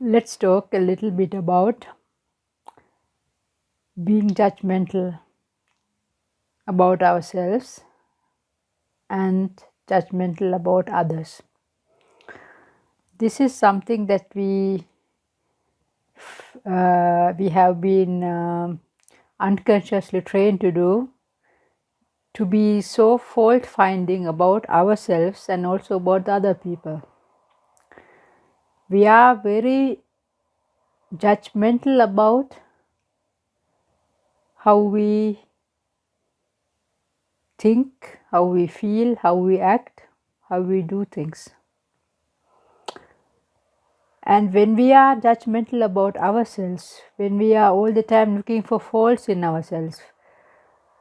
Let's talk a little bit about being judgmental about ourselves and judgmental about others. This is something that we have been unconsciously trained to do, to be so fault finding about ourselves and also about other people. We are very judgmental about how we think, how we feel, how we act, how we do things. And when we are judgmental about ourselves, when we are all the time looking for faults in ourselves,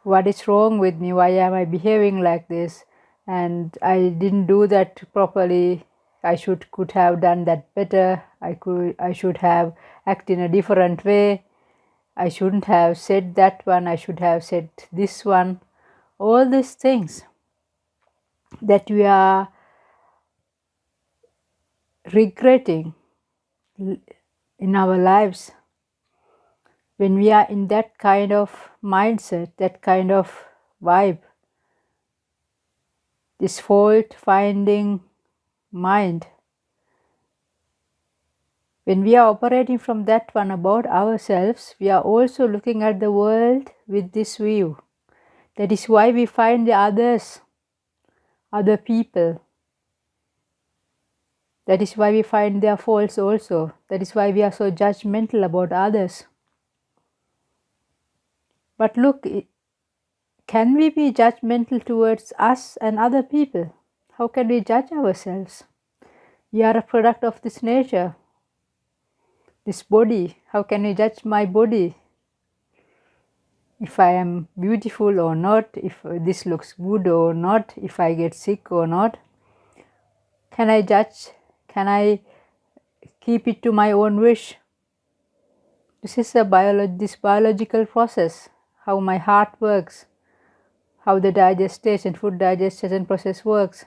what is wrong with me? Why am I behaving like this? And I didn't do that properly. I could have done that better. I should have acted in a different way. I shouldn't have said that one. I should have said this one. All these things that we are regretting in our lives, when we are in that kind of mindset, that kind of vibe, this fault finding mind, when we are operating from that one about ourselves, we are also looking at the world with this view. That is why we find the others, other people. That is why we find their faults also. That is why we are so judgmental about others. But look, can we be judgmental towards us and other people? How can we judge ourselves? We are a product of this nature, this body. How can we judge my body? If I am beautiful or not, if this looks good or not, if I get sick or not. Can I judge? Can I keep it to my own wish? This is this biological process, how my heart works, how the food digestion process works,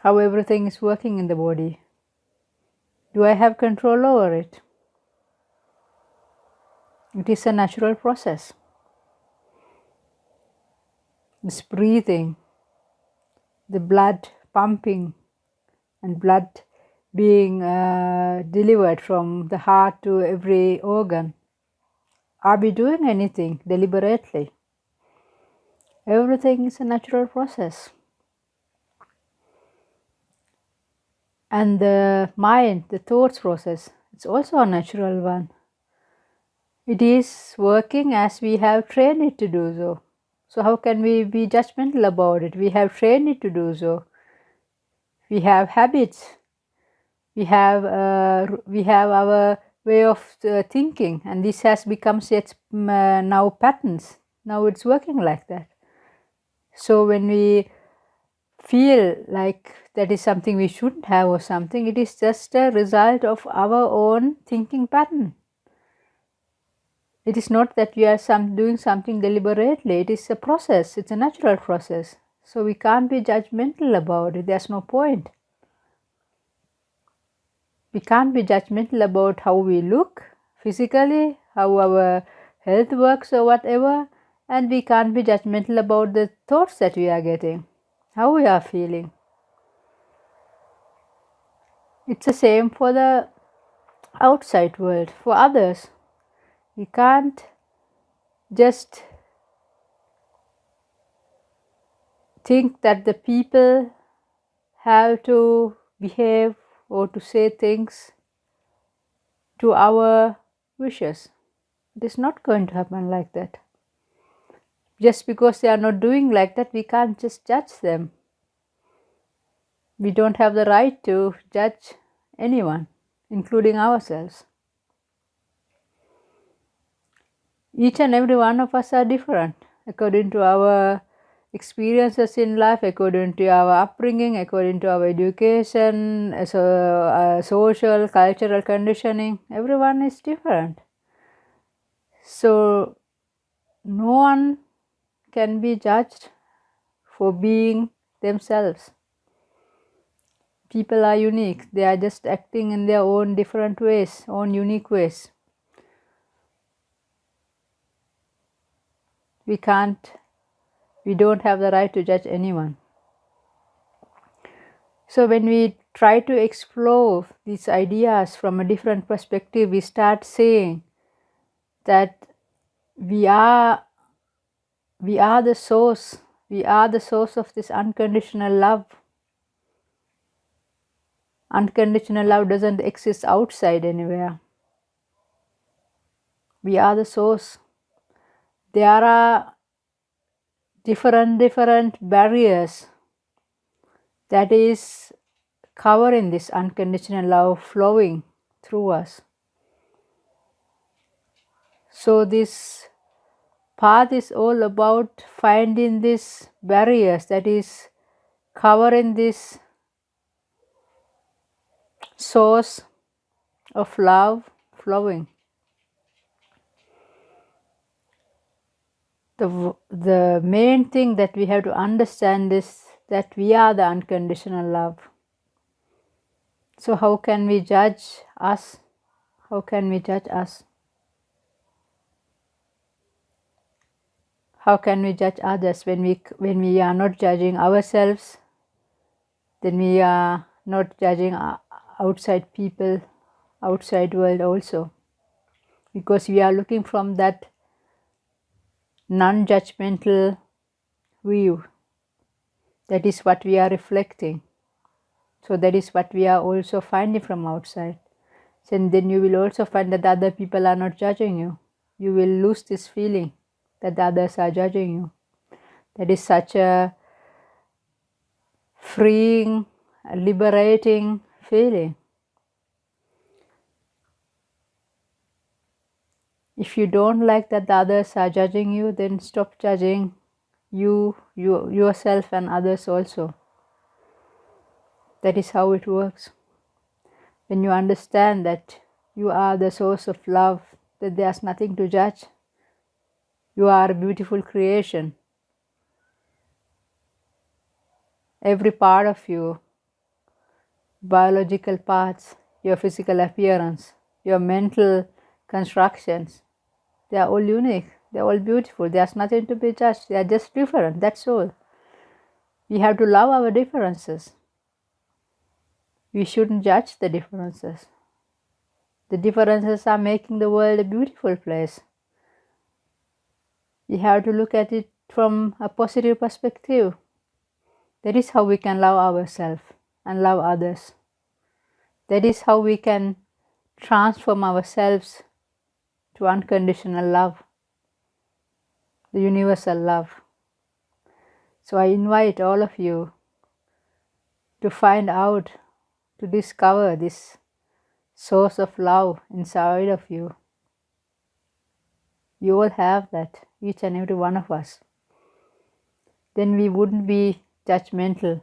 how everything is working in the body. Do I have control over it? It is a natural process. This breathing, the blood pumping and blood being delivered from the heart to every organ. Are we doing anything deliberately? Everything is a natural process. And the mind, the thoughts process, it's also a natural one. It is working as we have trained it to do so. So how can we be judgmental about it? We have trained it to do so. We have habits. We have our way of thinking, and this has become now patterns. Now it's working like that. So when we feel like that is something we shouldn't have or something, it is just a result of our own thinking pattern. It is not that we are doing something deliberately. It is a process. It's a natural process. So we can't be judgmental about it. There's no point. We can't be judgmental about how we look physically, how our health works or whatever, and we can't be judgmental about the thoughts that we are getting, how we are feeling. It's the same for the outside world, for others. We can't just think that the people have to behave or to say things to our wishes. It is not going to happen like that. Just because they are not doing like that, we can't just judge them. We don't have the right to judge anyone, including ourselves. Each and every one of us are different according to our experiences in life, according to our upbringing, according to our education, social, cultural conditioning. Everyone is different. So no one can be judged for being themselves. People are unique. They are just acting in their own different ways, own unique ways. We don't have the right to judge anyone. So when we try to explore these ideas from a different perspective, we start saying that we are the source. We are the source of this unconditional love. Unconditional love doesn't exist outside anywhere. We are the source. There are different barriers that is covering this unconditional love flowing through us. So this path is all about finding these barriers that is covering this source of love flowing. The main thing that we have to understand is that we are the unconditional love. So how can we judge us? How can we judge us? How can we judge others when we are not judging ourselves? Then we are not judging outside people, outside world also, because we are looking from that non-judgmental view. That is what we are reflecting. So that is what we are also finding from outside. And then you will also find that other people are not judging you. You will lose this feeling that the others are judging you. That is such a freeing, liberating feeling. If you don't like that the others are judging you, then stop judging yourself and others also. That is how it works. When you understand that you are the source of love, that there's nothing to judge. You are a beautiful creation. Every part of you, biological parts, your physical appearance, your mental constructions, they are all unique. They are all beautiful. There's nothing to be judged. They are just different. That's all. We have to love our differences. We shouldn't judge the differences. The differences are making the world a beautiful place. We have to look at it from a positive perspective. That is how we can love ourselves and love others. That is how we can transform ourselves to unconditional love, the universal love. So I invite all of you to find out, to discover this source of love inside of you. You all have that, each and every one of us. Then we wouldn't be judgmental.